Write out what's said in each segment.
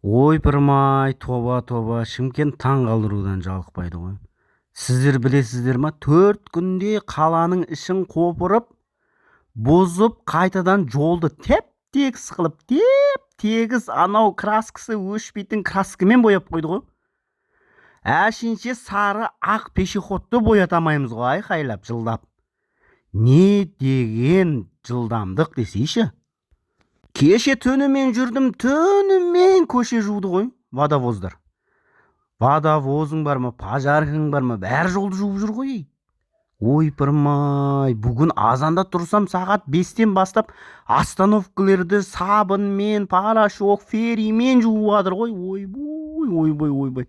Ойпырмай, тоба, Шымкент таң қалдырудан жалықпайды ғой. Сіздер білесіздер ма, 4 күнде қаланың ішін қопырып, бұзып, қайтадан жолды теп-тегіс қылып, теп-тегіс анау краскасы өшпейтін краскамен бояп қойды ғой. Әшінше сары ақ пешеходты боятамаймыз ғой, айқайлап, жылдап. Не деген жылдамдық десейші. Кеше түнімен жүрдім, түнімен көше жуды ғой, водовоздар. Водовозың бар ма, пожаркаң бар ма, бәр жолды жуып жүр ғой. Ойпырмай, бүгін азанда тұрсам сағат 5-тен бастап остановкалерді сабынмен, порошок, феримен жуыватыр ғой. Ойбой.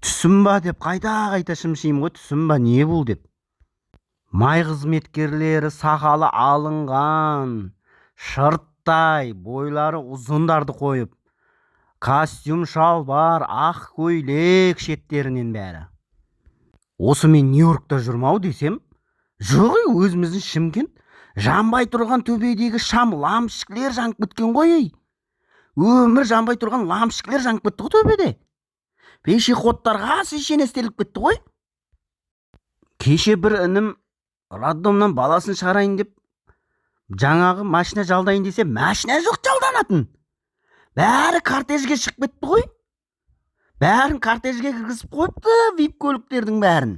Түсім ба деп қайта шымшиым ғой, түсім ба не бұл деп. Май қызметкерлері сақалы алынған, шырттай, бойлары ұзындарды қойып, костюм шалбар, ақ көйлек шеттерінен бәрі. Осы мен Нью-Йоркта жүрмау десем, жоқ, өзіміздің Шымкент, жанбай тұрған төбедегі шам лампышкілер жанып кеткен ғой. Өмір жанбай тұрған лампышкілер жанып кетті ғой төбеде. Пешеходтарға священестелік кетті ғой. Кеше бір інім роддомнан баласын шығарайын деп, жаңағы машина жалдайын десе, машина жоқ жалданатын. Бәрі кортежге шығып кетті ғой. Бәрін кортежге кіргізіп қойыпты, вип көліктердің бәрін.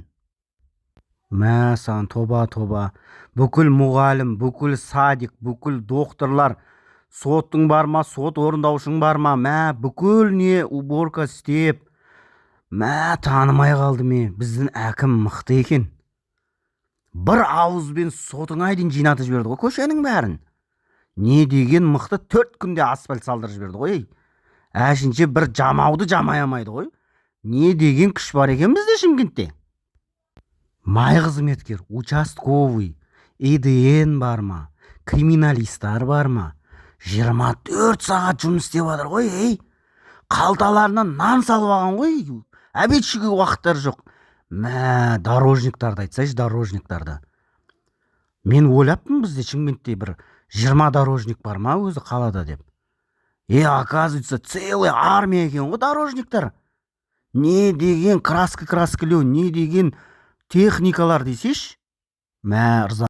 Мәсан, тоба. Бүкіл мұғалім, бүкіл садик, бүкіл докторлар, соттың бар ма, сот орындаушың бар ма, бүкіл не уборка істеп, танымай қалды ме, біздің әкім мықты екен. Бір ауызбен сотыңа дейін жинатып жіберді ғой көшенің бәрін. Не деген мықты, 4 күнде асфальт салдырып жіберді ғой. Әшінше бір жамауды жамай алмайды ғой. Не деген күш бар екен бізде Шымкентте. Май қызметкер, участковый, ИДН бар ма, криминалистар бар ма, 24 сағат жұмыс істеп жатыр ғой. Қалталарынан нан салып алған ғой. Обед ішуге уақыттары жоқ. Дорожниктарды айтсайшы, дорожниктарды. Мен ойлаппын, бізде Шымкентте бір 20 дорожник бар ма өзі қалада деп. Оказывается, целая армия екен ғой дорожниктар. Не деген краскілеу, не деген техникалар десеш. Ырза.